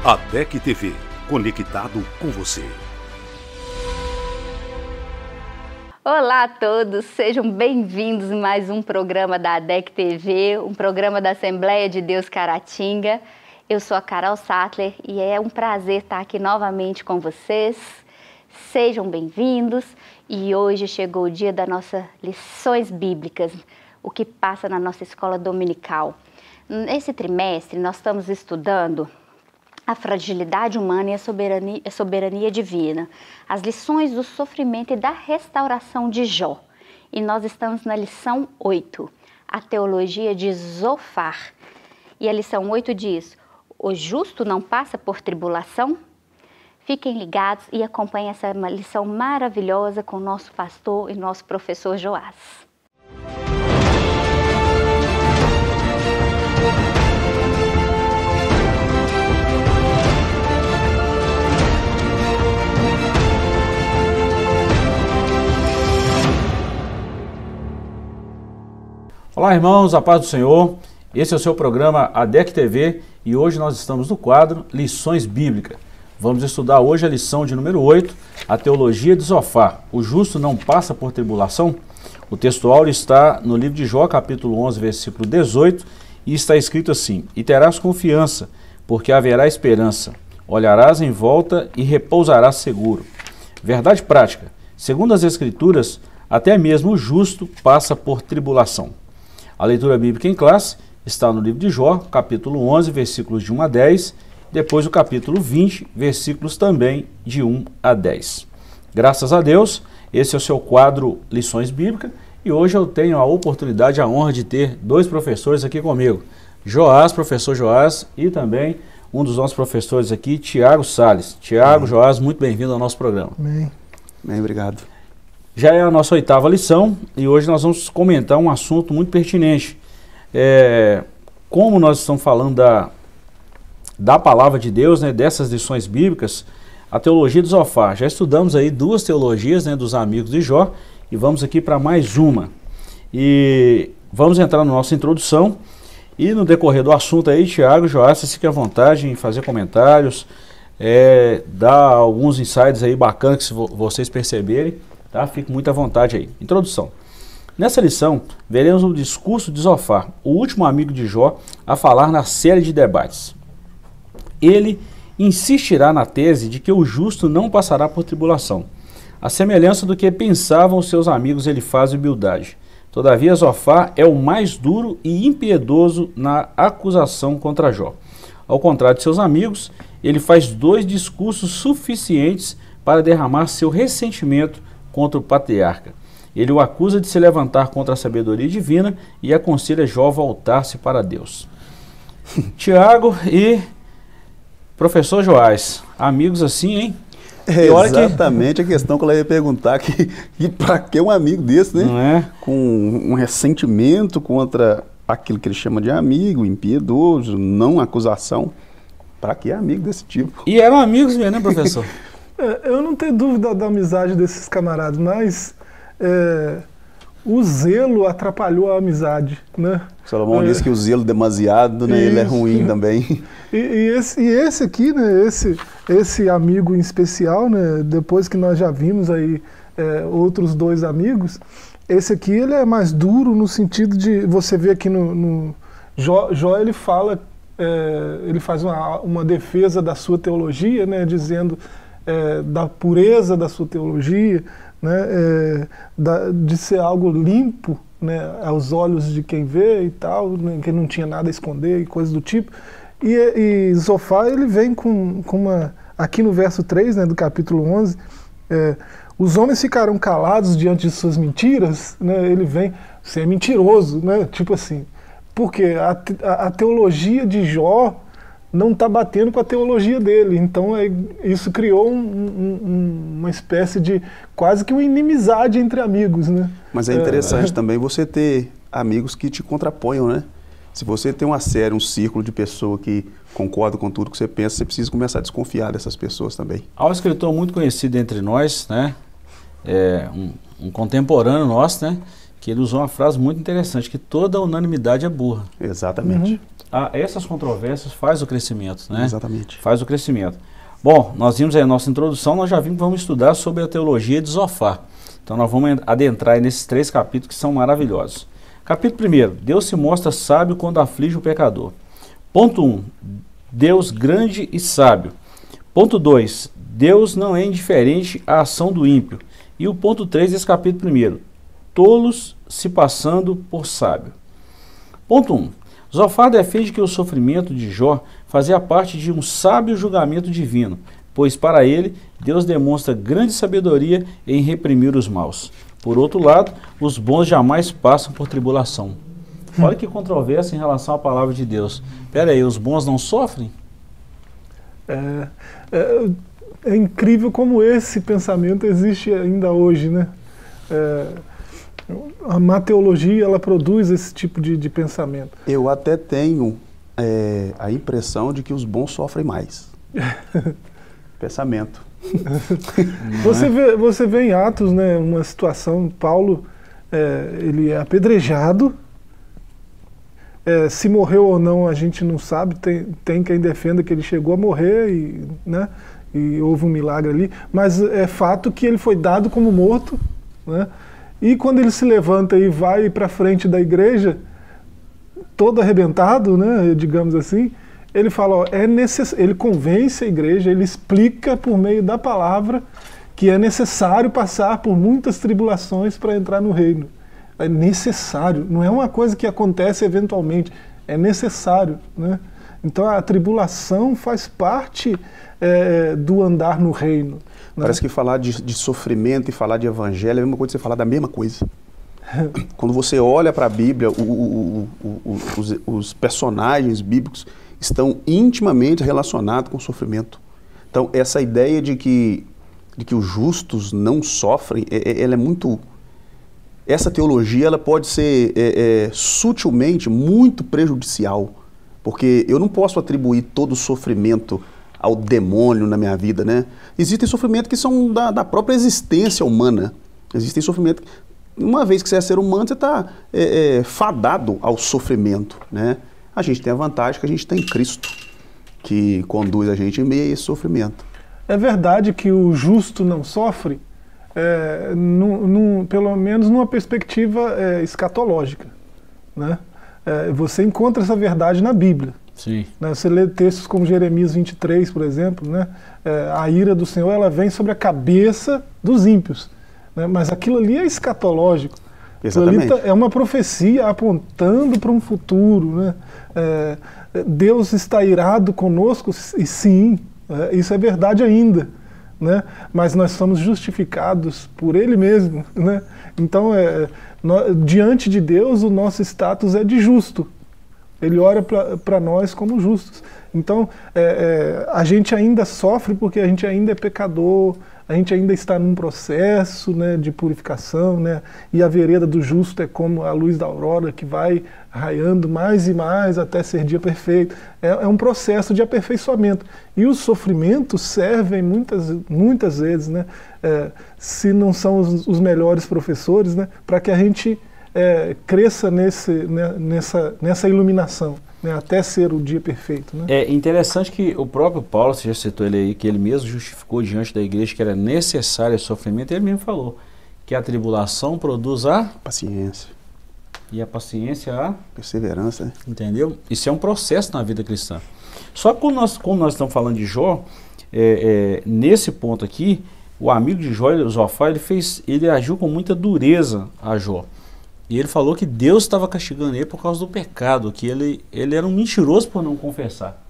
ADEC TV, conectado com você. Olá a todos, sejam bem-vindos em mais um programa da ADEC TV, um programa da Assembleia de Deus Caratinga. Eu sou a Carol Sattler e é um prazer estar aqui novamente com vocês. Sejam bem-vindos e hoje chegou o dia das nossas lições bíblicas, o que passa na nossa escola dominical. Nesse trimestre nós estamos estudando a fragilidade humana e a soberania divina, as lições do sofrimento e da restauração de Jó. E nós estamos na lição 8, a teologia de Zofar. E a lição 8 diz: o justo não passa por tribulação? Fiquem ligados e acompanhem essa lição maravilhosa com o nosso pastor e nosso professor Joás. Olá, irmãos, a paz do Senhor. Esse é o seu programa ADEC TV e hoje nós estamos no quadro Lições Bíblicas. Vamos estudar hoje a lição de número 8, a teologia de Zofar. O justo não passa por tribulação? O textual está no livro de Jó, capítulo 11, versículo 18, e está escrito assim: E terás confiança, porque haverá esperança. Olharás em volta e repousarás seguro. Verdade prática. Segundo as Escrituras, até mesmo o justo passa por tribulação. A leitura bíblica em classe está no livro de Jó, capítulo 11, versículos de 1 a 10, depois o capítulo 20, versículos também de 1 a 10. Graças a Deus, esse é o seu quadro Lições Bíblicas e hoje eu tenho a oportunidade, a honra de ter dois professores aqui comigo. Joás, professor Joás, e também um dos nossos professores aqui, Tiago Salles. Tiago, Joás, muito bem-vindo ao nosso programa. Bem, obrigado. Já é a nossa 8ª lição e hoje nós vamos comentar um assunto muito pertinente. Como nós estamos falando da palavra de Deus, né, dessas lições bíblicas, a teologia de Zofar. Já estudamos aí duas teologias, né, dos amigos de Jó e vamos aqui para mais uma. E vamos entrar na nossa introdução e no decorrer do assunto aí, Tiago, Joás, vocês fiquem à vontade em fazer comentários, dar alguns insights aí bacanas que vocês perceberem. Tá? Fique muito à vontade aí. Introdução. Nessa lição, veremos o discurso de Zofar, o último amigo de Jó, a falar na série de debates. Ele insistirá na tese de que o justo não passará por tribulação, a semelhança do que pensavam os seus amigos Elifaz e Bildade. Todavia, Zofar é o mais duro e impiedoso na acusação contra Jó. Ao contrário de seus amigos, ele faz dois discursos suficientes para derramar seu ressentimento contra o patriarca. Ele o acusa de se levantar contra a sabedoria divina e aconselha Jó a voltar-se para Deus. Tiago e professor Joás, amigos assim, hein? Exatamente a questão que ela ia perguntar, que para que um amigo desse, né? Não é? Com um ressentimento contra aquilo que ele chama de amigo, impiedoso, não acusação. Para que amigo desse tipo? E eram amigos mesmo, né, professor? Eu não tenho dúvida da amizade desses camaradas, mas o zelo atrapalhou a amizade, né? Salomão disse que o zelo demasiado, né, ele é ruim também. E esse aqui, né, esse amigo em especial, né, depois que nós já vimos aí outros dois amigos, esse aqui ele é mais duro no sentido de, você vê aqui no Jó ele fala, ele faz uma defesa da sua teologia, né, dizendo da pureza da sua teologia, né, de ser algo limpo, né, aos olhos de quem vê e tal, né, que não tinha nada a esconder e coisas do tipo. E Zofar, ele vem com uma... Aqui no verso 3, né, do capítulo 11, os homens ficarão calados diante de suas mentiras, né, ele vem, você é mentiroso, né, tipo assim, porque a teologia de Jó não está batendo com a teologia dele, então isso criou uma espécie de quase que uma inimizade entre amigos, né? Mas é interessante também você ter amigos que te contraponham, né? Se você tem uma série, um círculo de pessoas que concordam com tudo que você pensa, você precisa começar a desconfiar dessas pessoas também. Há um escritor muito conhecido entre nós, né? Um contemporâneo nosso, né? que ele usou uma frase muito interessante, que toda unanimidade é burra. Exatamente. Essas controvérsias faz o crescimento, né? Exatamente. Faz o crescimento. Bom, nós vimos aí a nossa introdução, nós já vimos que vamos estudar sobre a teologia de Zofar. Então nós vamos adentrar aí nesses 3 capítulos que são maravilhosos. Capítulo 1, Deus se mostra sábio quando aflige o pecador. Ponto 1, Deus grande e sábio. Ponto 2, Deus não é indiferente à ação do ímpio. E o ponto 3 desse capítulo 1, tolos se passando por sábio. Ponto 1, Zofar defende que o sofrimento de Jó fazia parte de um sábio julgamento divino, pois para ele, Deus demonstra grande sabedoria em reprimir os maus. Por outro lado, os bons jamais passam por tribulação. Olha que controvérsia em relação à palavra de Deus. Espera aí, os bons não sofrem? É incrível como esse pensamento existe ainda hoje, né? A má teologia, ela produz esse tipo de pensamento. Eu até tenho a impressão de que os bons sofrem mais. Pensamento. Você vê em Atos, né, uma situação, Paulo, ele é apedrejado, se morreu ou não a gente não sabe, tem quem defenda que ele chegou a morrer e houve um milagre ali, mas é fato que ele foi dado como morto, né? E quando ele se levanta e vai para frente da igreja, todo arrebentado, né, digamos assim, ele fala, ele convence a igreja, ele explica por meio da palavra que é necessário passar por muitas tribulações para entrar no reino. É necessário, não é uma coisa que acontece eventualmente, é necessário, né? Então a tribulação faz parte do andar no reino. Parece que falar de sofrimento e falar de evangelho é a mesma coisa que você falar da mesma coisa. Quando você olha para a Bíblia, os personagens bíblicos estão intimamente relacionados com o sofrimento. Então, essa ideia de que os justos não sofrem, ela é muito... Essa teologia ela pode ser sutilmente muito prejudicial, porque eu não posso atribuir todo o sofrimento ao demônio na minha vida, né? Existem sofrimentos que são da própria existência humana. Existem sofrimentos... Uma vez que você é ser humano, você está fadado ao sofrimento, né? A gente tem a vantagem que a gente tem Cristo, que conduz a gente em meio a esse sofrimento. É verdade que o justo não sofre, pelo menos numa perspectiva escatológica, né? Você encontra essa verdade na Bíblia. Sim. Né? Você lê textos como Jeremias 23, por exemplo, né? A ira do Senhor ela vem sobre a cabeça dos ímpios, né? Mas aquilo ali é escatológico. Exatamente. É uma profecia apontando para um futuro, né? Deus está irado conosco, e sim, isso é verdade ainda, né? Mas nós somos justificados por Ele mesmo, né? Então, diante de Deus, o nosso status é de justo. Ele olha para nós como justos. Então, a gente ainda sofre porque a gente ainda é pecador, a gente ainda está num processo, né, de purificação, né, e a vereda do justo é como a luz da aurora que vai raiando mais e mais até ser dia perfeito. É um processo de aperfeiçoamento. E os sofrimentos servem muitas vezes, né, se não são os melhores professores, né, para que a gente cresça nessa iluminação, né, até ser o dia perfeito, né? É interessante que o próprio Paulo, você já citou ele aí, que ele mesmo justificou diante da igreja que era necessário esse sofrimento, ele mesmo falou que a tribulação produz a paciência. E a paciência a perseverança, né? Entendeu? Isso é um processo na vida cristã. Só que como nós estamos falando de Jó, nesse ponto aqui, o amigo de Jó, Zofar, ele agiu com muita dureza a Jó. E ele falou que Deus estava castigando ele por causa do pecado, que ele era um mentiroso por não confessar.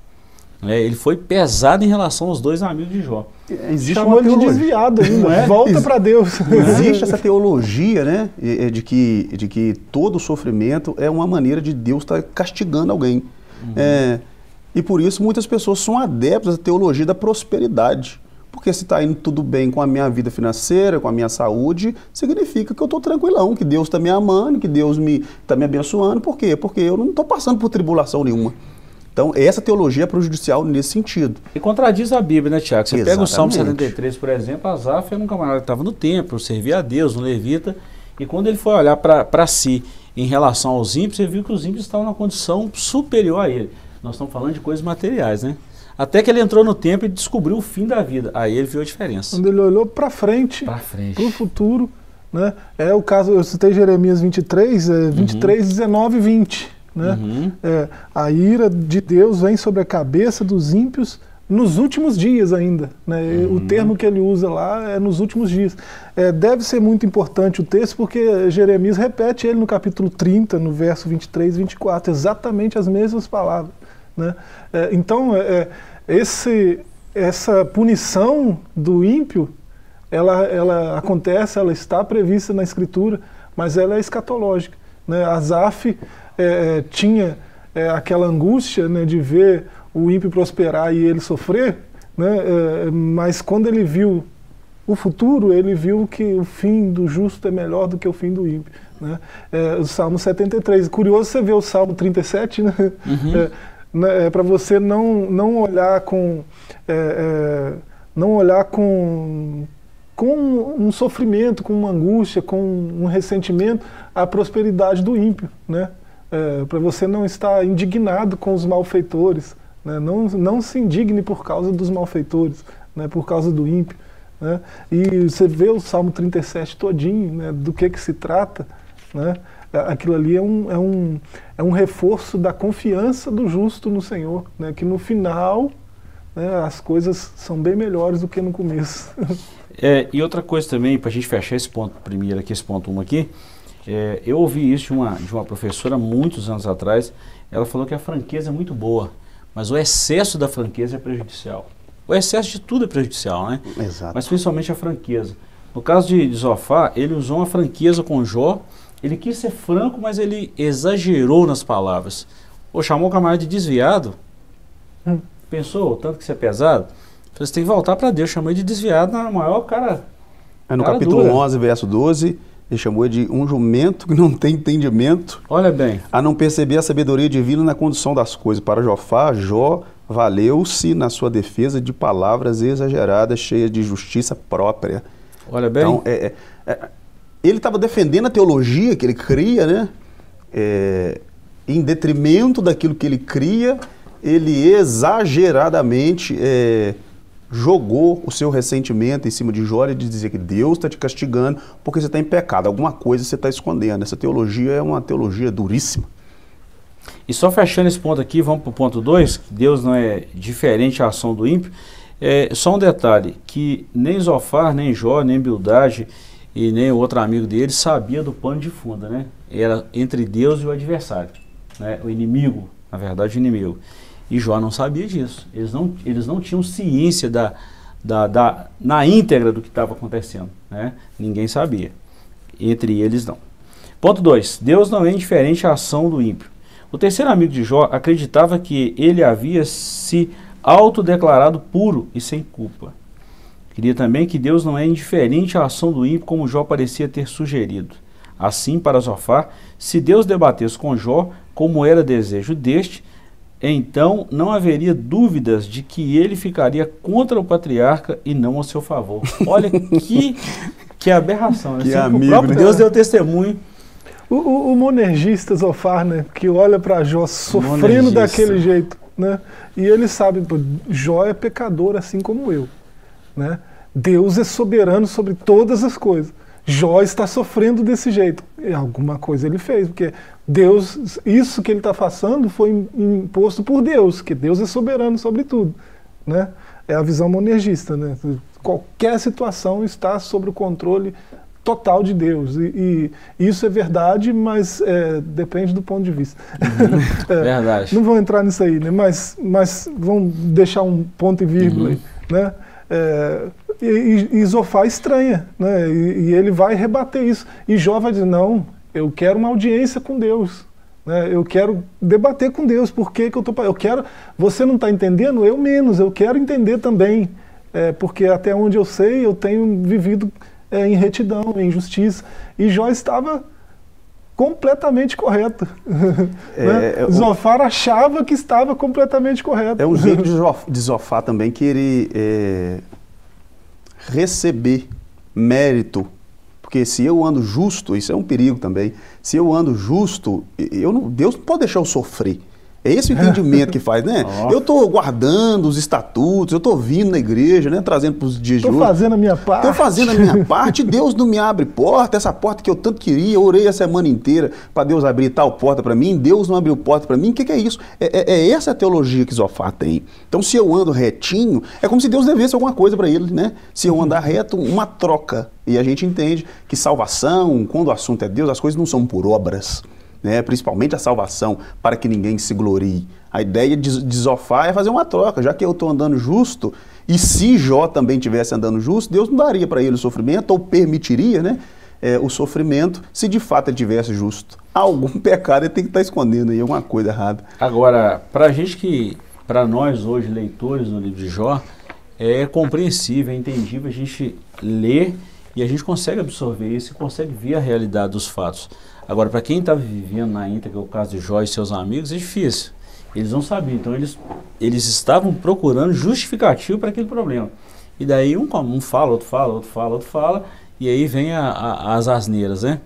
Ele foi pesado em relação aos dois amigos de Jó. Chamou ele de desviado ainda, volta para Deus. Existe essa teologia, né, de que todo sofrimento é uma maneira de Deus estar castigando alguém. E por isso muitas pessoas são adeptas da teologia da prosperidade. Porque se está indo tudo bem com a minha vida financeira, com a minha saúde, significa que eu estou tranquilão, que Deus está me amando, que Deus está me abençoando. Por quê? Porque eu não estou passando por tribulação nenhuma. Então, essa teologia é prejudicial nesse sentido. E contradiz a Bíblia, né, Tiago? Você pega o Salmo Exatamente. 73, por exemplo, Asaf era um camarada que estava no templo, servia a Deus, um levita, E quando ele foi olhar para si em relação aos ímpios, ele viu que os ímpios estavam numa condição superior a ele. Nós estamos falando de coisas materiais, né? Até que ele entrou no templo e descobriu o fim da vida. Aí ele viu a diferença. Quando ele olhou para frente, para o futuro, né? É o caso, eu citei Jeremias 23, 23, 19 e 20. Né? A ira de Deus vem sobre a cabeça dos ímpios nos últimos dias ainda. Né? O termo que ele usa lá é nos últimos dias. Deve ser muito importante o texto, porque Jeremias repete ele no capítulo 30, no verso 23 e 24, exatamente as mesmas palavras. Né? Então, essa punição do ímpio, ela acontece, ela está prevista na Escritura, mas ela é escatológica. Né? Asaf tinha aquela angústia, né, de ver o ímpio prosperar e ele sofrer, né? Mas quando ele viu o futuro, ele viu que o fim do justo é melhor do que o fim do ímpio. Né? O Salmo 73. Curioso você ver o Salmo 37, né? Para você não olhar com um sofrimento, com uma angústia, com um ressentimento, a prosperidade do ímpio. Né? Para você não estar indignado com os malfeitores. Né? Não se indigne por causa dos malfeitores, né? Por causa do ímpio. Né? E você vê o Salmo 37 todinho, né? Do que se trata. Né? Aquilo ali é um reforço da confiança do justo no Senhor, né? Que no final, né, as coisas são bem melhores do que no começo. E outra coisa também, para a gente fechar esse ponto primeiro aqui, esse ponto 1 aqui, eu ouvi isso de uma professora muitos anos atrás. Ela falou que a franqueza é muito boa, mas o excesso da franqueza é prejudicial. O excesso de tudo é prejudicial, né? Exato. Mas principalmente a franqueza. No caso de Zofar, ele usou uma franqueza com Jó. Ele quis ser franco, mas ele exagerou nas palavras. Chamou o camarada de desviado. Pensou, tanto que você é pesado? Você tem que voltar para Deus. Chamou ele de desviado na maior cara. No capítulo 11, verso 12, ele chamou ele de um jumento que não tem entendimento. Olha bem. A não perceber a sabedoria divina na condução das coisas. Para Jofar, Jó valeu-se na sua defesa de palavras exageradas, cheias de justiça própria. Olha bem. Então, ele estava defendendo a teologia que ele cria, né? Em detrimento daquilo que ele cria, ele exageradamente jogou o seu ressentimento em cima de Jó e de dizer que Deus está te castigando porque você está em pecado, alguma coisa você está escondendo. Essa teologia é uma teologia duríssima. E só fechando esse ponto aqui, vamos para o ponto 2, que Deus não é diferente à ação do ímpio. Só um detalhe, que nem Zofar, nem Jó, nem Bildade e nem o outro amigo dele sabia do pano de fundo, né? Era entre Deus e o adversário, né? O inimigo, na verdade o inimigo. E Jó não sabia disso. Eles não tinham ciência na íntegra do que estava acontecendo, né? Ninguém sabia. Entre eles não. Ponto 2. Deus não é indiferente à ação do ímpio. O terceiro amigo de Jó acreditava que ele havia se autodeclarado puro e sem culpa. Queria também que Deus não é indiferente à ação do ímpio, como Jó parecia ter sugerido. Assim, para Zofar, se Deus debatesse com Jó, como era desejo deste, então não haveria dúvidas de que ele ficaria contra o patriarca e não a seu favor. Olha que aberração. Que assim, amigo, o próprio né? Deus deu testemunho. O monergista Zofar, né, que olha para Jó sofrendo daquele jeito, né, e ele sabe, pô, Jó é pecador assim como eu. Né? Deus é soberano sobre todas as coisas. Jó está sofrendo desse jeito. E alguma coisa ele fez, porque Deus, isso que ele está passando foi imposto por Deus, que Deus é soberano sobre tudo. Né? É a visão monergista. Né? Qualquer situação está sob o controle total de Deus. E isso é verdade, mas depende do ponto de vista. Verdade. Não vou entrar nisso aí, né? Mas vamos deixar um ponto e vírgula aí. Né? E Zofar estranha, né? E ele vai rebater isso. E Jó vai dizer, não, eu quero uma audiência com Deus. Né? Eu quero debater com Deus. Por que eu quero... Você não está entendendo? Eu menos. Eu quero entender também. Porque até onde eu sei, eu tenho vivido em retidão, em justiça. E Jó estava completamente correto. Né? Zofar achava que estava completamente correto. É um jeito de Zofar também que ele receber mérito, Porque se eu ando justo, isso é um perigo também, se eu ando justo, Deus não pode deixar eu sofrer. É esse o entendimento que faz, né? Eu estou guardando os estatutos, eu estou vindo na igreja, né? Trazendo para os dias de hoje. Estou fazendo a minha parte. Estou fazendo a minha parte, Deus não me abre porta, essa porta que eu tanto queria, eu orei a semana inteira para Deus abrir tal porta para mim, Deus não abriu porta para mim, o que é isso? É essa a teologia que Zofar tem. Então se eu ando retinho, é como se Deus devesse alguma coisa para ele, né? Se eu andar reto, uma troca. E a gente entende que salvação, quando o assunto é Deus, as coisas não são por obras. Né, principalmente a salvação, para que ninguém se glorie. A ideia de Zofar é fazer uma troca, já que eu estou andando justo, e se Jó também estivesse andando justo, Deus não daria para ele o sofrimento, ou permitiria, né, o sofrimento, se de fato ele estivesse justo. Algum pecado ele tem que estar escondendo aí, alguma coisa errada. Agora, para nós hoje, leitores do livro de Jó, é compreensível, é entendível a gente ler e a gente consegue absorver isso e consegue ver a realidade dos fatos. Agora, para quem está vivendo na íntegra, o caso de Jó e seus amigos, é difícil. Eles não sabiam, então eles estavam procurando justificativo para aquele problema. E daí um fala, outro fala, outro fala, outro fala, e aí vem as asneiras, né?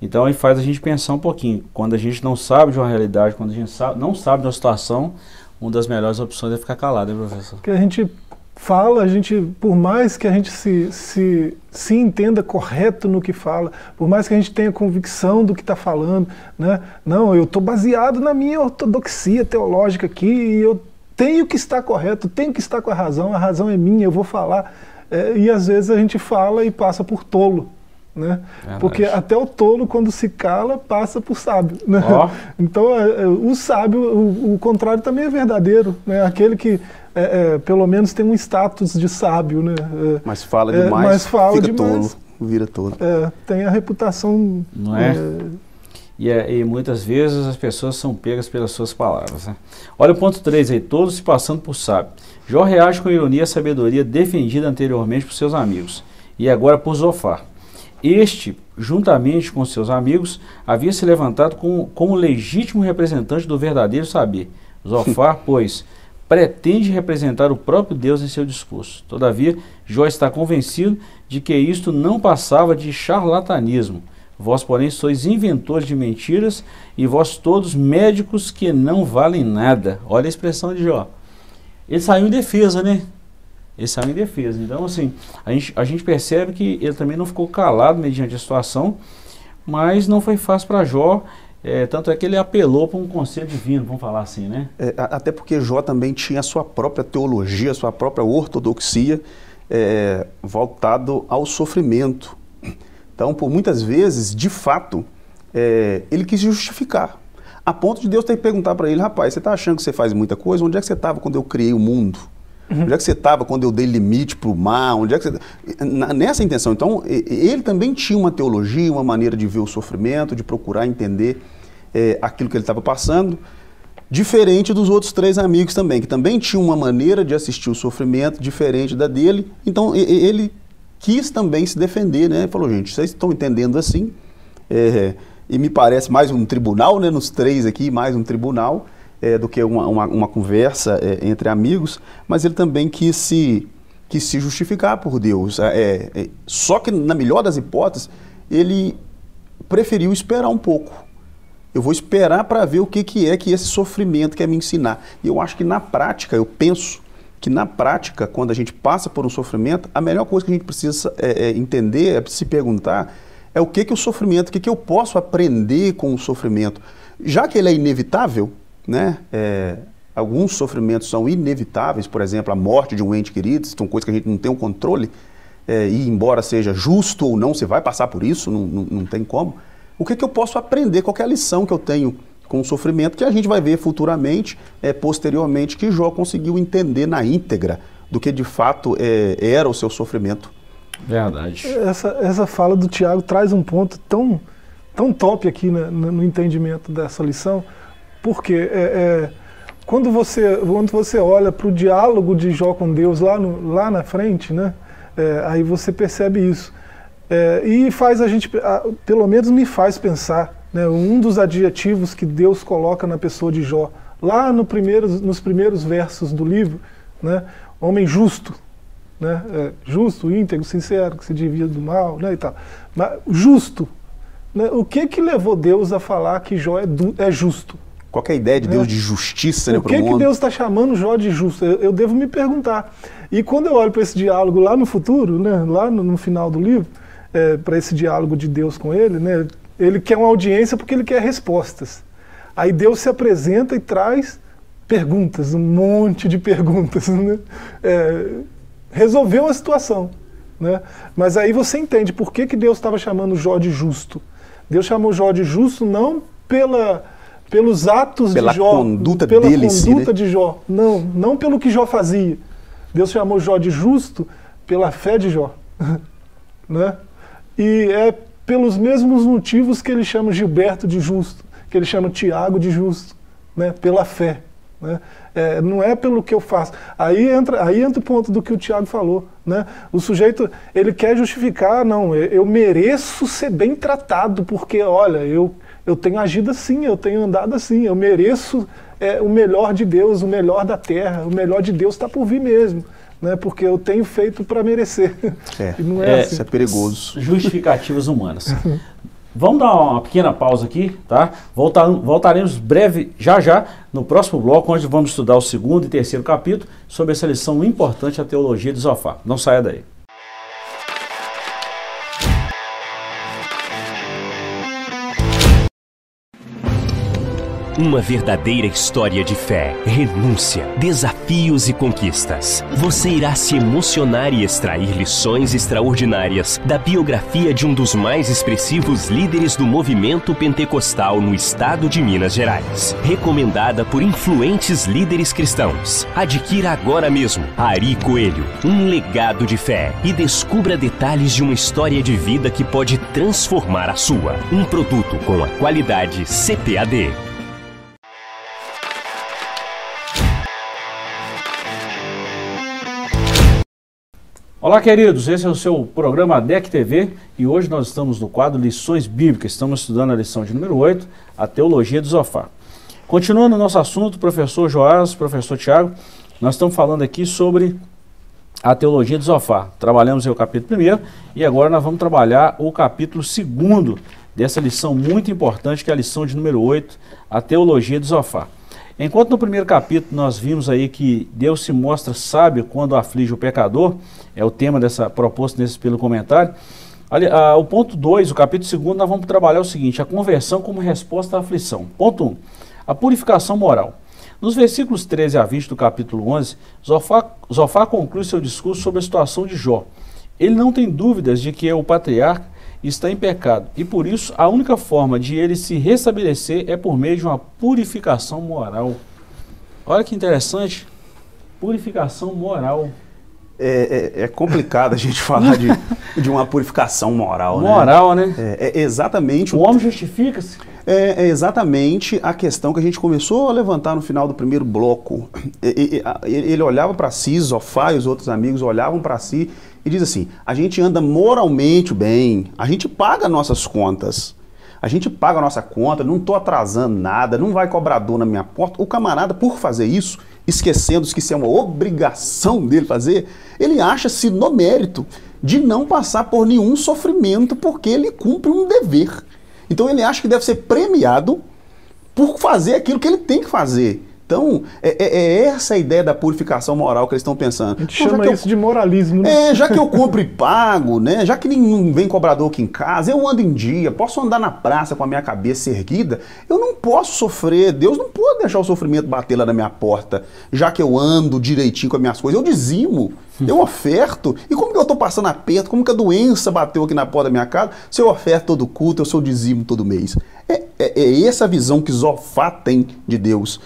Então aí faz a gente pensar um pouquinho. Quando a gente não sabe de uma realidade, quando a gente não sabe de uma situação, uma das melhores opções é ficar calado, né, professor? Porque a gente fala, por mais que a gente se entenda correto no que fala, por mais que a gente tenha convicção do que está falando, né? Não, eu estou baseado na minha ortodoxia teológica aqui e eu tenho que estar correto, tenho que estar com a razão é minha, eu vou falar. E às vezes a gente fala e passa por tolo. Né? Porque até o tolo, quando se cala, passa por sábio. Né? Então, o sábio, o contrário também é verdadeiro. Né? Aquele que, pelo menos, tem um status de sábio. Né? Mas fala demais, fica tolo, vira tolo. Tem a reputação... Não é? E muitas vezes as pessoas são pegas pelas suas palavras. Né? Olha o ponto 3 aí, todos se passando por sábio. Jó reage com ironia à sabedoria defendida anteriormente por seus amigos, e agora por Zofar. Este, juntamente com seus amigos, havia se levantado como legítimo representante do verdadeiro saber. Zofar, pois, pretende representar o próprio Deus em seu discurso. Todavia, Jó está convencido de que isto não passava de charlatanismo. Vós, porém, sois inventores de mentiras e vós todos médicos que não valem nada. Olha a expressão de Jó. Ele saiu em defesa, né? Ele saiu em defesa. Então, assim, a gente percebe que ele também não ficou calado mediante a situação, mas não foi fácil para Jó, tanto é que ele apelou para um conselho divino, vamos falar assim, né? Até porque Jó também tinha a sua própria teologia, a sua própria ortodoxia, voltado ao sofrimento. Então, por muitas vezes, de fato, ele quis justificar, a ponto de Deus ter que perguntar para ele: rapaz, você está achando que você faz muita coisa? Onde é que você estava quando eu criei o mundo? Onde é que você estava quando eu dei limite para o mar? Onde é que você... Nessa intenção. Então, ele também tinha uma teologia, uma maneira de ver o sofrimento, de procurar entender aquilo que ele estava passando, diferente dos outros 3 amigos também, que também tinham uma maneira de assistir o sofrimento diferente da dele. Então, ele quis também se defender, né? Ele falou: gente, vocês estão entendendo assim, e me parece mais um tribunal, né? Nos 3 aqui, mais um tribunal, do que uma conversa entre amigos, mas ele também quis se justificar por Deus. Só que, na melhor das hipóteses, ele preferiu esperar um pouco. Eu vou esperar para ver o que é que esse sofrimento quer me ensinar. E eu acho que na prática, eu penso que na prática, quando a gente passa por um sofrimento, a melhor coisa que a gente precisa entender, se perguntar, é o que o sofrimento, o que eu posso aprender com o sofrimento. Já que ele é inevitável, né? Alguns sofrimentos são inevitáveis, por exemplo, a morte de um ente querido, são coisas que a gente não tem o controle, e embora seja justo ou não, você vai passar por isso, não tem como. O que eu posso aprender, qual é a lição que eu tenho com o sofrimento, que a gente vai ver futuramente, posteriormente, que Jó conseguiu entender na íntegra do que de fato era o seu sofrimento. Verdade. Essa fala do Tiago traz um ponto tão top aqui no entendimento dessa lição, porque quando você olha para o diálogo de Jó com Deus lá na frente, né, aí você percebe isso. E faz a gente, pelo menos me faz pensar, né, um dos adjetivos que Deus coloca na pessoa de Jó, lá nos primeiros versos do livro, né, homem justo. né? Justo, íntegro, sincero, que se desvia do mal, né, e tal. Mas justo, né? O que levou Deus a falar que Jó é justo? Qual que é a ideia de Deus de justiça, né, Por que Deus está chamando Jó de justo? Eu devo me perguntar. E quando eu olho para esse diálogo lá no futuro, né, lá no final do livro, para esse diálogo de Deus com ele, né, ele quer uma audiência porque ele quer respostas. Aí Deus se apresenta e traz perguntas, um monte de perguntas, né? Resolveu a situação, né? Mas aí você entende por que Deus estava chamando Jó de justo. Deus chamou Jó de justo não pelos atos de Jó, pela conduta de Jó, não pelo que Jó fazia. Deus chamou Jó de justo pela fé de Jó, né? E é pelos mesmos motivos que ele chama Gilberto de justo, que ele chama Tiago de justo, né? Pela fé, né? Não é pelo que eu faço. Aí entra o ponto do que o Tiago falou, né? O sujeito, ele quer justificar, não, eu mereço ser bem tratado, porque, olha, eu tenho agido assim, eu tenho andado assim, eu mereço o melhor de Deus, o melhor da terra, o melhor de Deus está por vir mesmo, né? Porque eu tenho feito para merecer. E não assim. Isso é perigoso. Justificativas humanas. Vamos dar uma pequena pausa aqui, tá? Voltaremos breve, já, no próximo bloco, onde vamos estudar o 2º e 3º capítulo sobre essa lição importante, a teologia de Zofar. Não saia daí. Uma verdadeira história de fé, renúncia, desafios e conquistas. Você irá se emocionar e extrair lições extraordinárias da biografia de um dos mais expressivos líderes do movimento pentecostal no estado de Minas Gerais. Recomendada por influentes líderes cristãos. Adquira agora mesmo Ari Coelho, um legado de fé, e descubra detalhes de uma história de vida que pode transformar a sua. Um produto com a qualidade CPAD. Olá, queridos, esse é o seu programa ADEC TV e hoje nós estamos no quadro Lições Bíblicas. Estamos estudando a lição de número 8, a Teologia de Zofar. Continuando o nosso assunto, professor Joás, professor Tiago, nós estamos falando aqui sobre a Teologia de Zofar. Trabalhamos o capítulo 1º e agora nós vamos trabalhar o capítulo 2º dessa lição muito importante, que é a lição de número 8, a Teologia de Zofar. Enquanto no primeiro capítulo nós vimos aí que Deus se mostra sábio quando aflige o pecador, é o tema proposto pelo comentário, o ponto 2, o capítulo 2, nós vamos trabalhar o seguinte, a conversão como resposta à aflição. Ponto 1, a purificação moral. Nos versículos 13 a 20 do capítulo 11, Zofar conclui seu discurso sobre a situação de Jó. Ele não tem dúvidas de que o patriarca está em pecado, e por isso a única forma de ele se restabelecer é por meio de uma purificação moral. Olha que interessante, purificação moral. É complicado a gente falar de uma purificação moral, moral, né? É exatamente... O homem justifica-se? É exatamente a questão que a gente começou a levantar no final do primeiro bloco. Ele olhava para si, Zofar e os outros amigos olhavam para si e diz assim, a gente anda moralmente bem, a gente paga nossas contas, a gente paga a nossa conta, não estou atrasando nada, não vai cobrador na minha porta. O camarada, por fazer isso, esquecendo-se que isso é uma obrigação dele fazer, ele acha-se no mérito de não passar por nenhum sofrimento porque ele cumpre um dever. Então ele acha que deve ser premiado por fazer aquilo que ele tem que fazer. Então, essa a ideia da purificação moral que eles estão pensando. A gente chama isso de moralismo, né? Já que eu compro e pago, né? Já que não vem cobrador aqui em casa, eu ando em dia, posso andar na praça com a minha cabeça erguida, eu não posso sofrer, Deus não pode deixar o sofrimento bater lá na minha porta, já que eu ando direitinho com as minhas coisas, eu dizimo, eu oferto. E como que eu estou passando aperto, como que a doença bateu aqui na porta da minha casa, se eu oferto todo culto, eu sou dizimo todo mês. É essa visão que Zofar tem de Deus.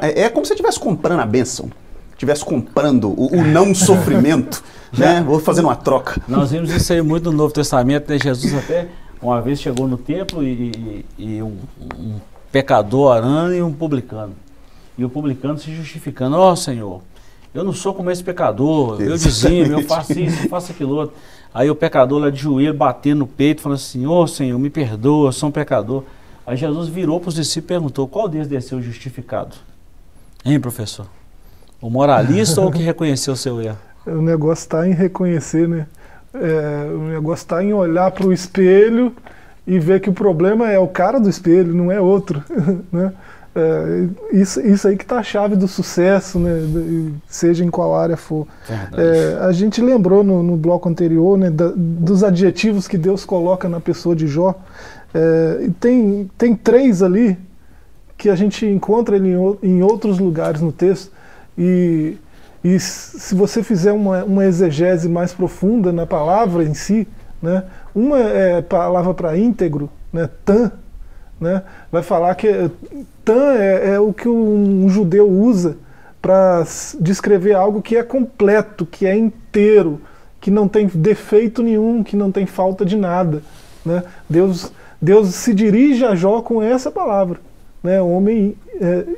É como se você estivesse comprando a bênção, estivesse comprando o não sofrimento, né? Vou fazendo uma troca. Nós vimos isso aí muito no Novo Testamento, né? Jesus até uma vez chegou no templo e um pecador orando e um publicano. E o publicano se justificando, ó Senhor, eu não sou como esse pecador, eu dizimo, eu faço isso, eu faço aquilo outro. Aí o pecador lá de joelho, batendo no peito, falando assim, ó Senhor, me perdoa, eu sou um pecador. Aí Jesus virou para os discípulos e perguntou, qual deles desceu justificado? Hein, professor? O moralista ou o que reconheceu o seu erro? O negócio está em reconhecer, né? O negócio está em olhar para o espelho e ver que o problema é o cara do espelho, não é outro, né? Isso aí que está a chave do sucesso, né? Seja em qual área for. A gente lembrou no bloco anterior, né, dos adjetivos que Deus coloca na pessoa de Jó. Tem 3 ali que a gente encontra ele em outros lugares no texto, e se você fizer uma exegese mais profunda na palavra em si, né, uma é palavra para íntegro, né, tan, né, vai falar que tan é o que um judeu usa para descrever algo que é completo, que é inteiro, que não tem defeito nenhum, que não tem falta de nada, né? Deus se dirige a Jó com essa palavra, né? Homem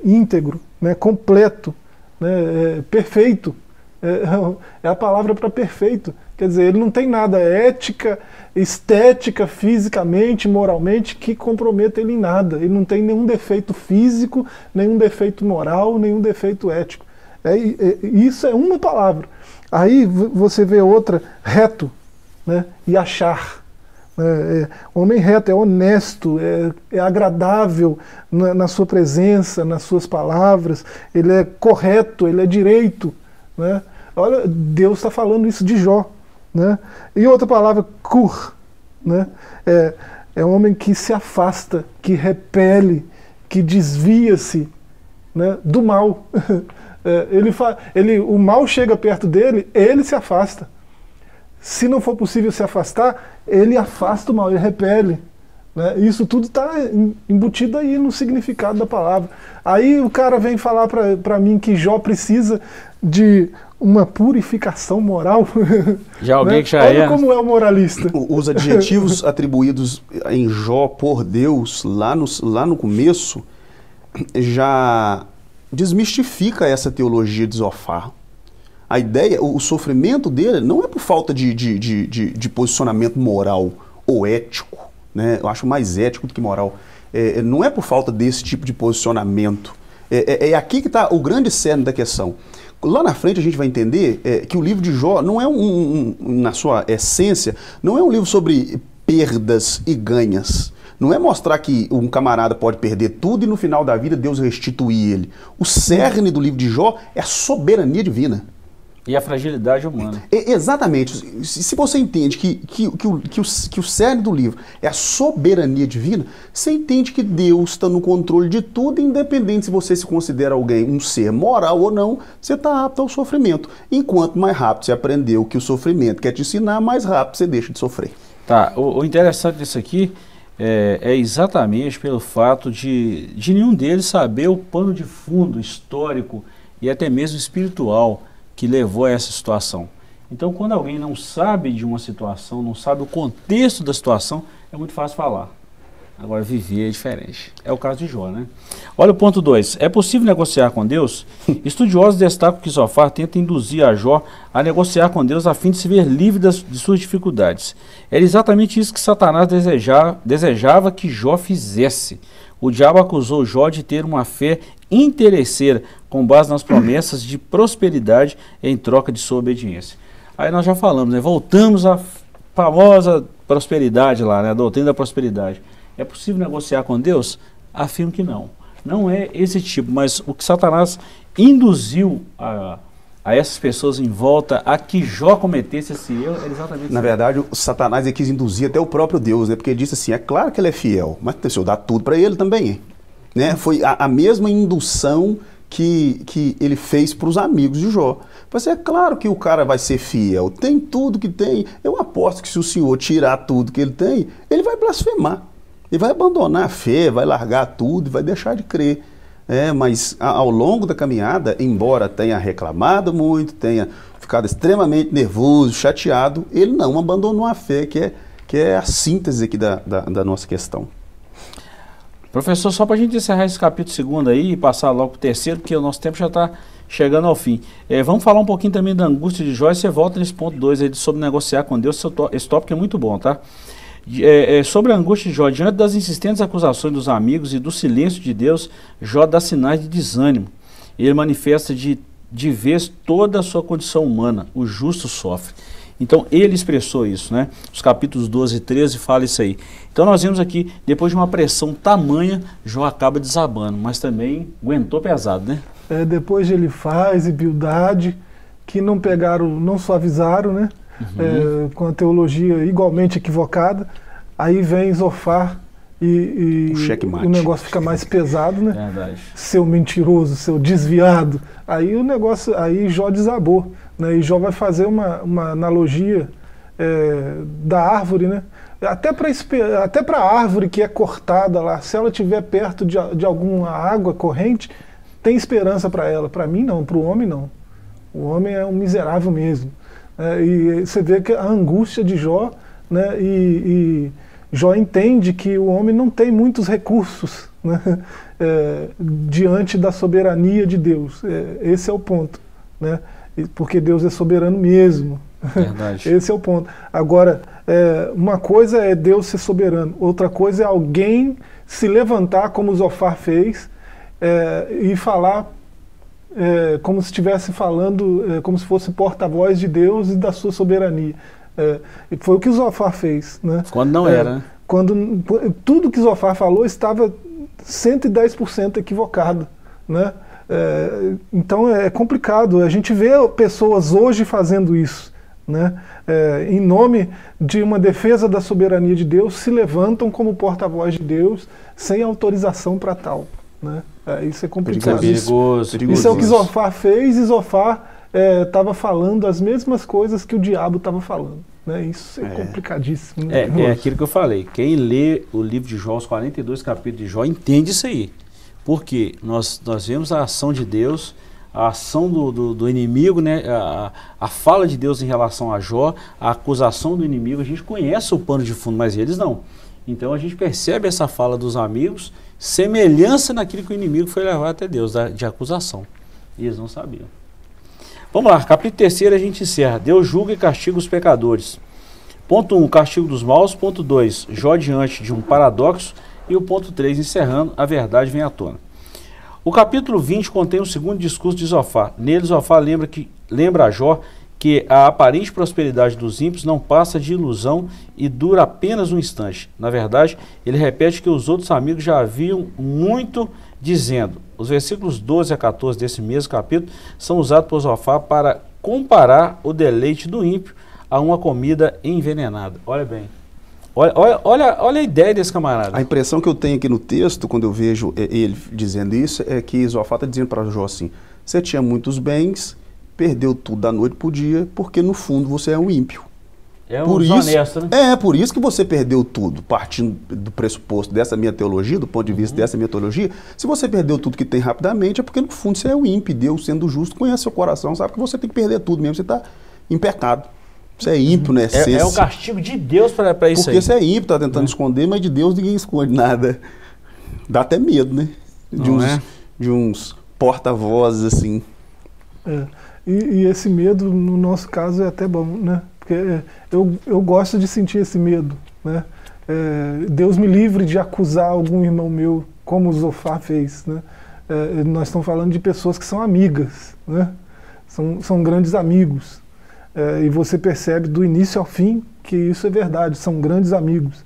íntegro, né? Completo, né? Perfeito, é a palavra para perfeito. Quer dizer, ele não tem nada ética, estética, fisicamente, moralmente, que comprometa ele em nada. Ele não tem nenhum defeito físico, nenhum defeito moral, nenhum defeito ético. Isso é uma palavra. Aí você vê outra, reto, né? E achar. Homem reto, é honesto, é agradável na sua presença, nas suas palavras, ele é correto, ele é direito, né? Olha, Deus está falando isso de Jó, né? E outra palavra, cur, né? É um homem que se afasta, que repele, que desvia-se, né, do mal. O mal chega perto dele, ele se afasta. Se não for possível se afastar, ele afasta o mal, ele repele, né? Isso tudo está embutido aí no significado da palavra. Aí o cara vem falar para mim que Jó precisa de uma purificação moral. Já alguém, né? Que já Olha como é o moralista. Os adjetivos atribuídos em Jó por Deus, lá no começo, já desmistifica essa teologia de Zofar. A ideia, o sofrimento dele não é por falta de posicionamento moral ou ético, né? Eu acho mais ético do que moral. Não é por falta desse tipo de posicionamento. É aqui que está o grande cerne da questão. Lá na frente a gente vai entender que o livro de Jó não é na sua essência, não é um livro sobre perdas e ganhas. Não é mostrar que um camarada pode perder tudo e no final da vida Deus restituir ele. O cerne do livro de Jó é a soberania divina. E a fragilidade humana. Exatamente. Se você entende que o cerne do livro é a soberania divina, você entende que Deus está no controle de tudo, independente se você se considera alguém um ser moral ou não, você está apto ao sofrimento. Enquanto mais rápido você aprendeu que o sofrimento quer te ensinar, mais rápido você deixa de sofrer. Tá, o interessante disso aqui é exatamente pelo fato de nenhum deles saber o pano de fundo histórico e até mesmo espiritual que levou a essa situação. Então, quando alguém não sabe de uma situação, não sabe o contexto da situação, é muito fácil falar. Agora, viver é diferente. É o caso de Jó, né? Olha o ponto 2. É possível negociar com Deus? Estudiosos destacam que Zofar tenta induzir a Jó a negociar com Deus a fim de se ver livre de suas dificuldades. Era exatamente isso que Satanás desejava que Jó fizesse. O diabo acusou Jó de ter uma fé interesseira, com base nas promessas de prosperidade em troca de sua obediência. Aí nós já falamos, né? Voltamos à famosa prosperidade lá, né? A doutrina da prosperidade. É possível negociar com Deus? Afirmo que não. Não é esse tipo, mas o que Satanás induziu a essas pessoas em volta a que Jó cometesse esse erro é exatamente. Na verdade, o Satanás quis induzir até o próprio Deus, né? Porque ele disse assim, é claro que ele é fiel, mas se eu dar tudo para ele também, né? Foi a mesma indução que ele fez para os amigos de Jó. Mas é claro que o cara vai ser fiel, tem tudo que tem. Eu aposto que se o senhor tirar tudo que ele tem, ele vai blasfemar. Ele vai abandonar a fé, vai largar tudo, vai deixar de crer. Mas ao longo da caminhada, embora tenha reclamado muito, tenha ficado extremamente nervoso, chateado, ele não abandonou a fé, que é a síntese aqui da nossa questão. Professor, só para a gente encerrar esse capítulo 2 aí e passar logo para o 3º, porque o nosso tempo já está chegando ao fim. Vamos falar um pouquinho também da angústia de Jó, e você volta nesse ponto 2 aí sobre negociar com Deus. Esse tópico é muito bom, tá? Sobre a angústia de Jó, diante das insistentes acusações dos amigos e do silêncio de Deus, Jó dá sinais de desânimo. Ele manifesta de vez toda a sua condição humana, o justo sofre. Então ele expressou isso, né? Os capítulos 12 e 13 falam isso aí. Então nós vimos aqui, depois de uma pressão tamanha, Jó acaba desabando, mas também aguentou pesado, né? Depois de Elifaz e Bildade, que não pegaram, não suavizaram, né? Com a teologia igualmente equivocada, aí vem Zofar e o negócio fica mais pesado, né? Verdade. Seu mentiroso, seu desviado, aí o negócio, aí Jó desabou, né? E Jó vai fazer uma analogia da árvore, né? Até para a árvore que é cortada lá, se ela estiver perto de alguma água corrente, tem esperança para ela. Para mim não, para o homem não. O homem é um miserável mesmo. E você vê que a angústia de Jó, né? E Jó entende que o homem não tem muitos recursos, né? Diante da soberania de Deus. Esse é o ponto, né? Porque Deus é soberano mesmo. Verdade. Esse é o ponto. Agora, uma coisa é Deus ser soberano, outra coisa é alguém se levantar, como Zofar fez, e falar como se estivesse falando, como se fosse porta-voz de Deus e da sua soberania. Foi o que Zofar fez, né? Quando não era, né? Quando tudo que Zofar falou estava 110% equivocado, né? Então é complicado. A gente vê pessoas hoje fazendo isso, né? Em nome de uma defesa da soberania de Deus, se levantam como porta-voz de Deus sem autorização para tal, né? Isso é complicado. Perigoso. Isso é o que Zofar fez, e Zofar estava falando as mesmas coisas que o diabo estava falando, né? Isso é complicadíssimo. Né? É aquilo que eu falei. Quem lê o livro de Jó, os 42 capítulos de Jó, entende isso aí. Porque nós vemos a ação de Deus, a ação do inimigo, né? A fala de Deus em relação a Jó, a acusação do inimigo. A gente conhece o pano de fundo, mas eles não. Então a gente percebe essa fala dos amigos, semelhança naquilo que o inimigo foi levar até Deus, de acusação. E eles não sabiam. Vamos lá, capítulo 3 a gente encerra. Deus julga e castiga os pecadores. Ponto 1, castigo dos maus. Ponto 2, Jó diante de um paradoxo. E o ponto 3, encerrando, a verdade vem à tona. O capítulo 20 contém o segundo discurso de Zofar. Nele, Zofar lembra a Jó que a aparente prosperidade dos ímpios não passa de ilusão e dura apenas um instante. Na verdade, ele repete que os outros amigos já haviam muito dizendo. Os versículos 12 a 14 desse mesmo capítulo são usados por Zofar para comparar o deleite do ímpio a uma comida envenenada. Olha bem. Olha a ideia desse camarada. A impressão que eu tenho aqui no texto, quando eu vejo ele dizendo isso, é que Zofar está dizendo para Jó assim: você tinha muitos bens, perdeu tudo da noite para o dia, porque no fundo você é um ímpio. É um desonesto, né? Por isso que você perdeu tudo, partindo do pressuposto dessa minha teologia, do ponto de vista dessa minha teologia. Se você perdeu tudo que tem rapidamente, é porque no fundo você é um ímpio. Deus, sendo justo, conhece seu coração, sabe que você tem que perder tudo mesmo, você está em pecado. Você é ímpio, né? É o castigo de Deus para isso aí. Porque você é ímpio, está tentando esconder, mas de Deus ninguém esconde nada. Dá até medo, né? De uns porta-vozes assim. E esse medo, no nosso caso, é até bom, né? Porque eu gosto de sentir esse medo, né? Deus me livre de acusar algum irmão meu, como o Zofar fez, né? Nós estamos falando de pessoas que são amigas, né? São grandes amigos. E você percebe do início ao fim que isso é verdade, são grandes amigos.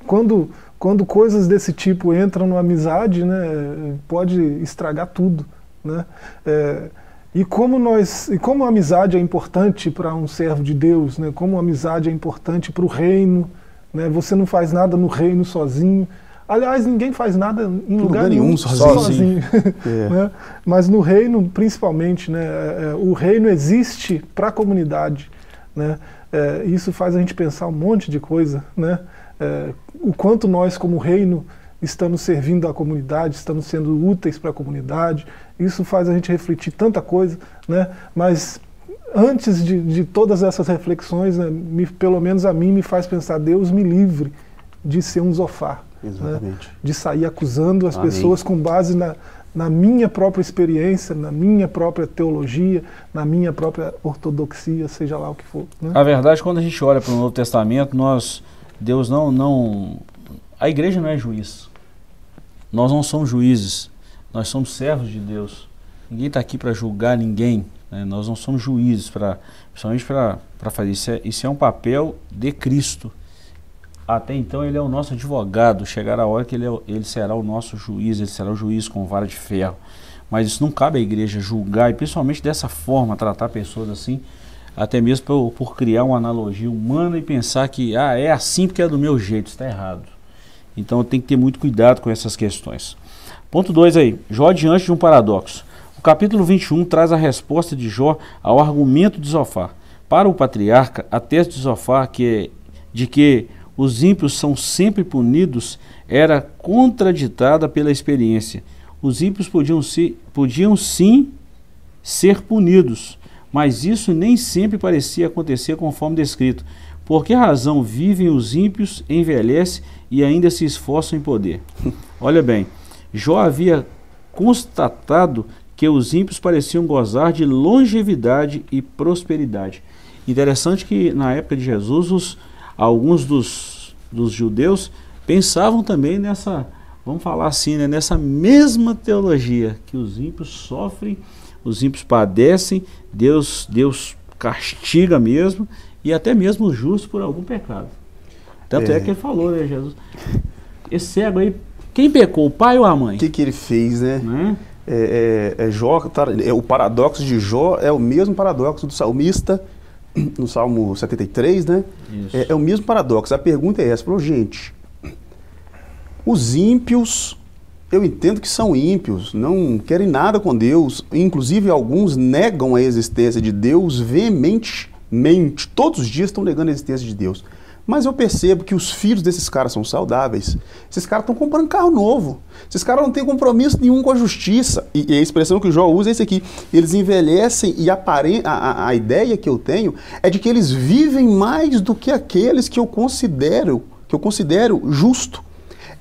Quando coisas desse tipo entram na amizade, né, pode estragar tudo, né? E como a amizade é importante para um servo de Deus, né? Como a amizade é importante para o reino, né? Você não faz nada no reino sozinho. Aliás, ninguém faz nada em lugar nenhum sozinho. Né? Mas no reino, principalmente, né? O reino existe para a comunidade, né? Isso faz a gente pensar um monte de coisa, né? O quanto nós, como reino, estamos servindo a comunidade, estamos sendo úteis para a comunidade. Isso faz a gente refletir tanta coisa, né? Mas antes de todas essas reflexões, né, pelo menos a mim me faz pensar: Deus me livre de ser um Zofar. Exatamente. Né? De sair acusando as pessoas com base na minha própria experiência, na minha própria teologia, na minha própria ortodoxia, seja lá o que for. Né? A verdade, quando a gente olha para o Novo Testamento, Deus a igreja não é juiz. Nós não somos juízes, nós somos servos de Deus. Ninguém está aqui para julgar ninguém, né? Nós não somos juízes, principalmente para fazer isso. Isso é um papel de Cristo. Até então ele é o nosso advogado, chegará a hora que ele será o nosso juiz, ele será o juiz com vara de ferro. Mas isso não cabe à igreja julgar, e principalmente dessa forma, tratar pessoas assim, até mesmo por criar uma analogia humana e pensar que é assim porque é do meu jeito, está errado. Então tem que ter muito cuidado com essas questões. Ponto 2 aí, Jó diante de um paradoxo. O capítulo 21 traz a resposta de Jó ao argumento de Zofar. Para o patriarca, a tese de Zofar de que os ímpios são sempre punidos era contraditada pela experiência. Os ímpios podiam sim ser punidos, mas isso nem sempre parecia acontecer conforme descrito. Por que razão vivem os ímpios, envelhecem e ainda se esforçam em poder? Olha bem, Jó havia constatado que os ímpios pareciam gozar de longevidade e prosperidade. Interessante que na época de Jesus, alguns dos judeus pensavam também nessa, vamos falar assim, né, nessa mesma teologia, que os ímpios sofrem, os ímpios padecem, Deus castiga mesmo, e até mesmo os justos por algum pecado. Tanto é que ele falou, né, Jesus? Esse cego aí, quem pecou, o pai ou a mãe? O que ele fez, né? Jó, o paradoxo de Jó é o mesmo paradoxo do salmista, no Salmo 73, né? É o mesmo paradoxo. A pergunta é essa, gente, os ímpios, eu entendo que são ímpios, não querem nada com Deus, inclusive alguns negam a existência de Deus veementemente, todos os dias estão negando a existência de Deus. Mas eu percebo que os filhos desses caras são saudáveis. Esses caras estão comprando carro novo. Esses caras não têm compromisso nenhum com a justiça. E a expressão que o Jó usa é esse aqui. Eles envelhecem e a ideia que eu tenho é de que eles vivem mais do que aqueles que eu considero justo.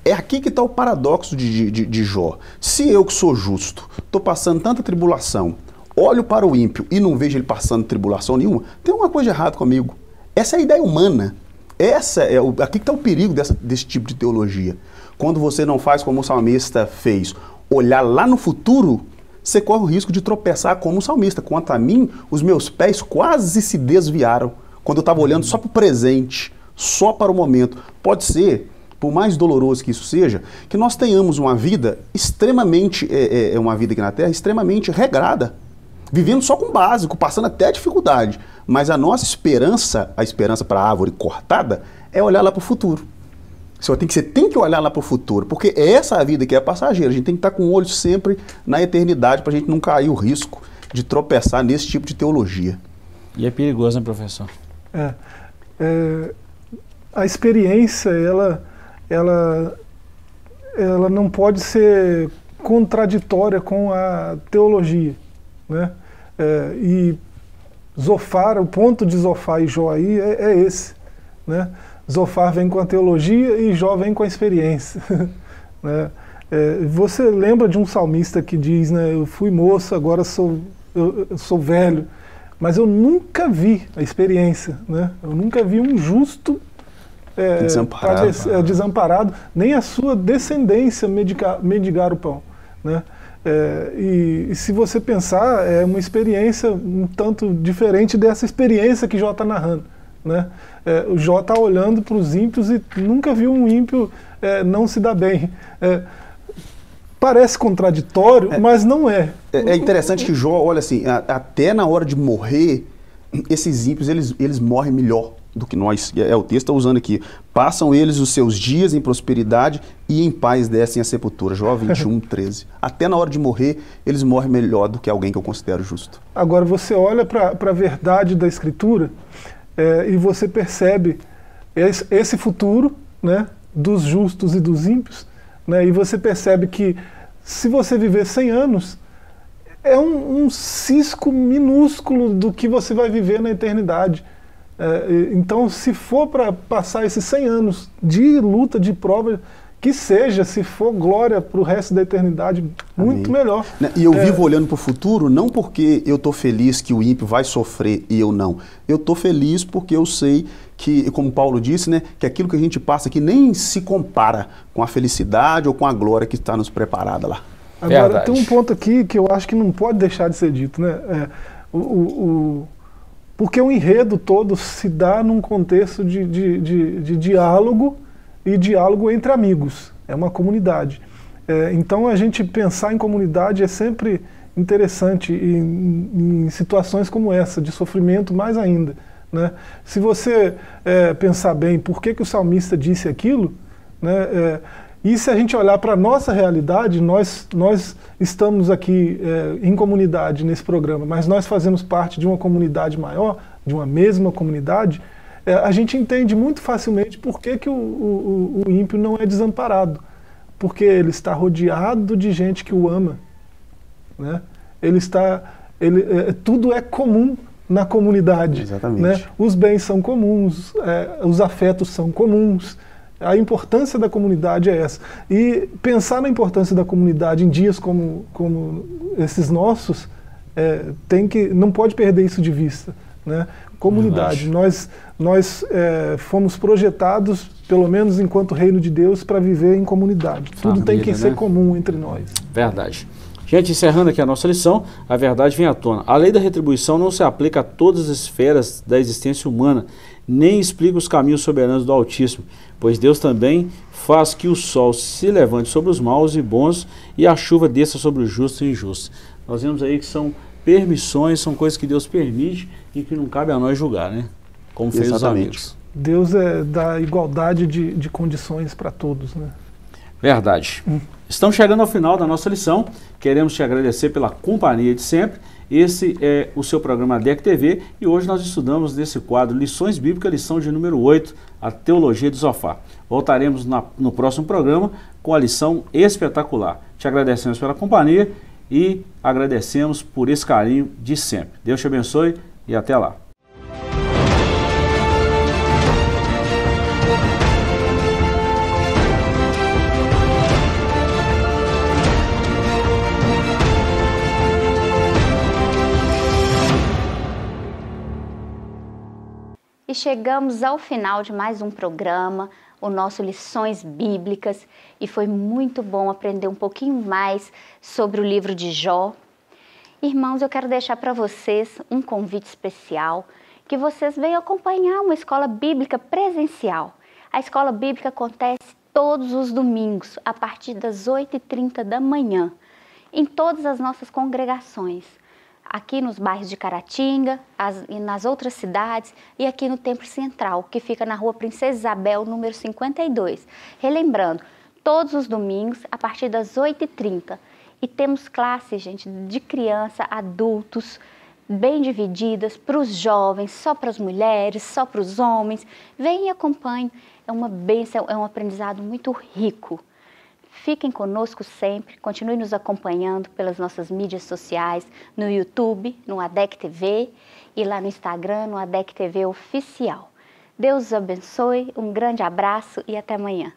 É aqui que está o paradoxo de Jó. Se eu que sou justo, estou passando tanta tribulação, olho para o ímpio e não vejo ele passando tribulação nenhuma, tem uma coisa errada comigo. Essa é a ideia humana. Aqui que está o perigo desse tipo de teologia. Quando você não faz como o salmista fez, olhar lá no futuro, você corre o risco de tropeçar como o salmista. Quanto a mim, os meus pés quase se desviaram quando eu estava olhando só para o presente, só para o momento. Pode ser, por mais doloroso que isso seja, que nós tenhamos uma vida extremamente, uma vida aqui na Terra, extremamente regrada, vivendo só com o básico, passando até dificuldade. Mas a nossa esperança, a esperança para a árvore cortada, é olhar lá para o futuro. Você tem que olhar lá para o futuro, porque essa é a vida que é passageira. A gente tem que estar com o olho sempre na eternidade para a gente não cair o risco de tropeçar nesse tipo de teologia. E é perigoso, né, professor? A experiência, ela não pode ser contraditória com a teologia, né? E Zofar, o ponto de Zofar e Jó aí é esse, né? Zofar vem com a teologia e Jó vem com a experiência. Né? Você lembra de um salmista que diz, né, eu fui moço, agora eu sou velho, mas eu nunca vi a experiência, né? Eu nunca vi um justo desamparado, nem a sua descendência mendigar o pão, né? E se você pensar, é uma experiência um tanto diferente dessa experiência que Jó está narrando, né? O Jó está olhando para os ímpios e nunca viu um ímpio não se dar bem. Parece contraditório, mas não é. É interessante que Jó, olha assim, até na hora de morrer, esses ímpios eles morrem melhor do que nós. O texto está usando aqui. Passam eles os seus dias em prosperidade e em paz descem à sepultura. Jó 21, 13. Até na hora de morrer, eles morrem melhor do que alguém que eu considero justo. Agora você olha para a verdade da Escritura e você percebe esse futuro, né, dos justos e dos ímpios, né, e você percebe que se você viver 100 anos, é um cisco minúsculo do que você vai viver na eternidade. Então, se for para passar esses 100 anos de luta, de prova, que seja, se for glória para o resto da eternidade, muito melhor. E eu vivo olhando para o futuro, não porque eu estou feliz que o ímpio vai sofrer e eu não. Eu estou feliz porque eu sei que, como Paulo disse, né, que aquilo que a gente passa aqui nem se compara com a felicidade ou com a glória que está nos preparada lá. Agora, Verdade. tem um ponto aqui que eu acho que não pode deixar de ser dito, né? Porque o enredo todo se dá num contexto de diálogo e diálogo entre amigos. É uma comunidade. Então, a gente pensar em comunidade é sempre interessante em situações como essa, de sofrimento mais ainda, né? Se você pensar bem por que o salmista disse aquilo, né? E se a gente olhar para a nossa realidade, nós estamos aqui em comunidade nesse programa, mas nós fazemos parte de uma comunidade maior, de uma mesma comunidade, a gente entende muito facilmente por que o ímpio não é desamparado. Porque ele está rodeado de gente que o ama, né? Tudo é comum na comunidade. Exatamente. Né? Os bens são comuns, os afetos são comuns. A importância da comunidade é essa. E pensar na importância da comunidade em dias como esses nossos, não pode perder isso de vista, né? Comunidade. Nós fomos projetados, pelo menos enquanto reino de Deus, para viver em comunidade. Tudo tem que ser comum entre nós. Verdade. Gente, encerrando aqui a nossa lição, a verdade vem à tona. A lei da retribuição não se aplica a todas as esferas da existência humana, nem explica os caminhos soberanos do Altíssimo, pois Deus também faz que o sol se levante sobre os maus e bons e a chuva desça sobre os justos e injustos. Nós vemos aí que são permissões, são coisas que Deus permite e que não cabe a nós julgar, né? Como fez os amigos. Deus dá igualdade de condições para todos, né? Verdade. Estamos chegando ao final da nossa lição. Queremos te agradecer pela companhia de sempre. Esse é o seu programa ADEC TV e hoje nós estudamos nesse quadro Lições Bíblicas, lição de número 8, a Teologia do Sofá. Voltaremos no próximo programa com a lição espetacular. Te agradecemos pela companhia e agradecemos por esse carinho de sempre. Deus te abençoe e até lá. E chegamos ao final de mais um programa, o nosso Lições Bíblicas, e foi muito bom aprender um pouquinho mais sobre o livro de Jó. Irmãos, eu quero deixar para vocês um convite especial, que vocês venham acompanhar uma escola bíblica presencial. A escola bíblica acontece todos os domingos, a partir das 8h30 da manhã, em todas as nossas congregações. Aqui nos bairros de Caratinga, e nas outras cidades, e aqui no Templo Central, que fica na Rua Princesa Isabel, número 52. Relembrando, todos os domingos, a partir das 8h30. E temos classes, gente, de criança, adultos, bem divididas, para os jovens, só para as mulheres, só para os homens. Venham e acompanhem, é uma bênção, é um aprendizado muito rico. Fiquem conosco sempre, continuem nos acompanhando pelas nossas mídias sociais, no YouTube, no ADEC TV e lá no Instagram, no ADEC TV Oficial. Deus os abençoe, um grande abraço e até amanhã.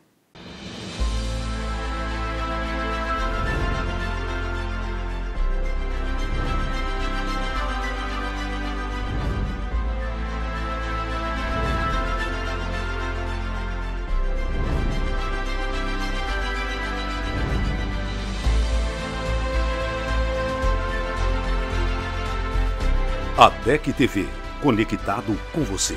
ADEC TV, conectado com você.